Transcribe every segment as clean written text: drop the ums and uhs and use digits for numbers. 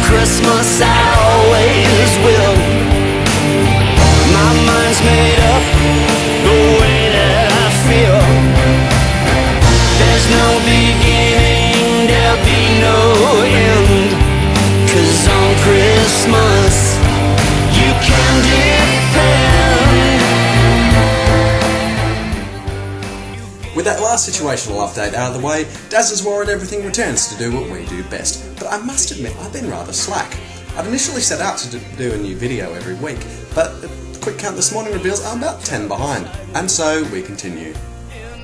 Christmas I always will. My mind's made up the way that I feel. There's no beginning, there'll be no end. 'Cause on Christmas you can depend. With that last situational update out of the way, Dazza's War and Everything returns to do what we do best. But I must admit, I've been rather slack. I'd initially set out to do a new video every week, but a quick count this morning reveals I'm about 10 behind. And so we continue.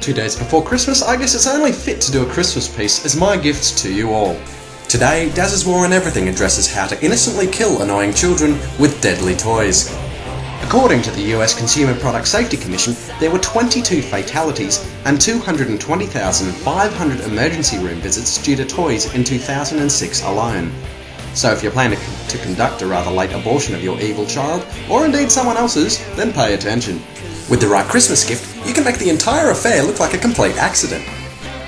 2 days before Christmas, I guess it's only fit to do a Christmas piece as my gifts to you all. Today, Dazza's War and Everything addresses how to innocently kill annoying children with deadly toys. According to the US Consumer Product Safety Commission, there were 22 fatalities and 220,500 emergency room visits due to toys in 2006 alone. So if you're planning to conduct a rather late abortion of your evil child, or indeed someone else's, then pay attention. With the right Christmas gift, you can make the entire affair look like a complete accident.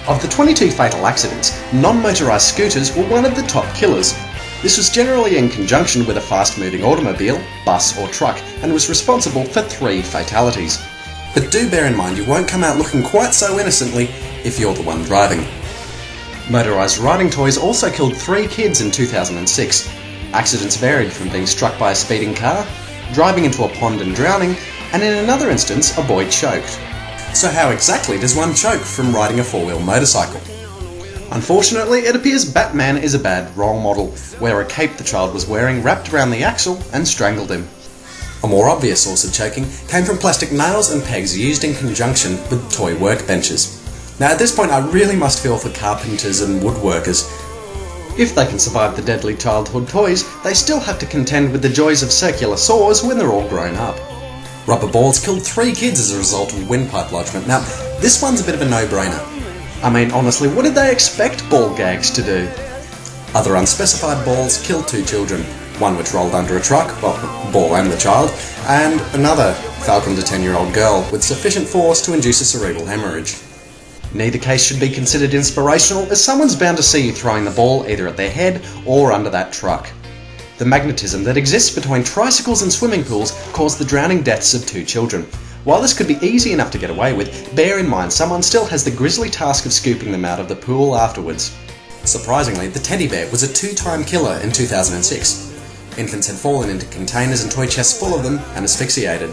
Of the 22 fatal accidents, non-motorised scooters were one of the top killers. This was generally in conjunction with a fast-moving automobile, bus or truck, and was responsible for 3 fatalities. But do bear in mind you won't come out looking quite so innocently if you're the one driving. Motorised riding toys also killed 3 kids in 2006. Accidents varied from being struck by a speeding car, driving into a pond and drowning, and in another instance a boy choked. So how exactly does one choke from riding a 4-wheel motorcycle? Unfortunately, it appears Batman is a bad role model, where a cape the child was wearing wrapped around the axle and strangled him. A more obvious source of choking came from plastic nails and pegs used in conjunction with toy workbenches. Now at this point I really must feel for carpenters and woodworkers. If they can survive the deadly childhood toys, they still have to contend with the joys of circular saws when they're all grown up. Rubber balls killed 3 kids as a result of windpipe lodgement. Now this one's a bit of a no-brainer. I mean, honestly, what did they expect ball gags to do? Other unspecified balls killed 2 children, one which rolled under a truck, well, ball and the child, and another fell from the 10-year-old girl with sufficient force to induce a cerebral hemorrhage. Neither case should be considered inspirational, as someone's bound to see you throwing the ball either at their head or under that truck. The magnetism that exists between tricycles and swimming pools caused the drowning deaths of 2 children. While this could be easy enough to get away with, bear in mind someone still has the grisly task of scooping them out of the pool afterwards. Surprisingly, the teddy bear was a 2-time killer in 2006. Infants had fallen into containers and toy chests full of them and asphyxiated.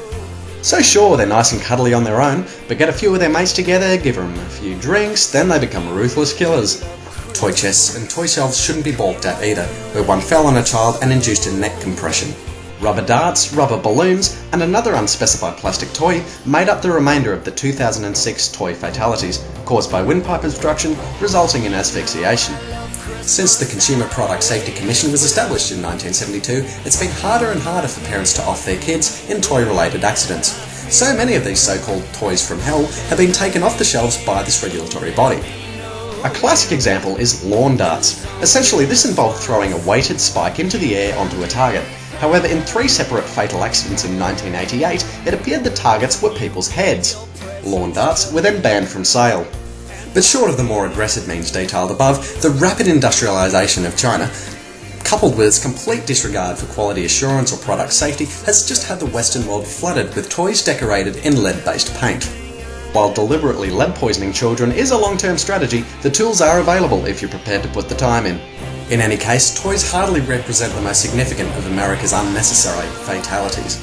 So sure, they're nice and cuddly on their own, but get a few of their mates together, give them a few drinks, then they become ruthless killers. Toy chests and toy shelves shouldn't be balked at either, where one fell on a child and induced a neck compression. Rubber darts, rubber balloons, and another unspecified plastic toy made up the remainder of the 2006 toy fatalities, caused by windpipe obstruction, resulting in asphyxiation. Since the Consumer Product Safety Commission was established in 1972, it's been harder and harder for parents to off their kids in toy-related accidents. So many of these so-called toys from hell have been taken off the shelves by this regulatory body. A classic example is lawn darts. Essentially, this involved throwing a weighted spike into the air onto a target. However, in 3 separate fatal accidents in 1988, it appeared the targets were people's heads. Lawn darts were then banned from sale. But short of the more aggressive means detailed above, the rapid industrialisation of China, coupled with its complete disregard for quality assurance or product safety, has just had the Western world flooded with toys decorated in lead-based paint. While deliberately lead poisoning children is a long-term strategy, the tools are available if you're prepared to put the time in. In any case, toys hardly represent the most significant of America's unnecessary fatalities.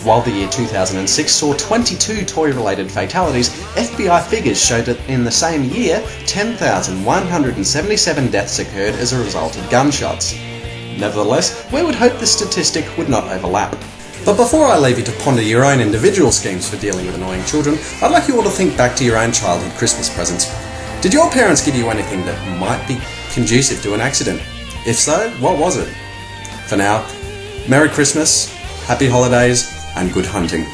While the year 2006 saw 22 toy-related fatalities, FBI figures showed that in the same year, 10,177 deaths occurred as a result of gunshots. Nevertheless, we would hope this statistic would not overlap. But before I leave you to ponder your own individual schemes for dealing with annoying children, I'd like you all to think back to your own childhood Christmas presents. Did your parents give you anything that might be conducive to an accident? If so, what was it? For now, Merry Christmas, Happy Holidays, and good hunting.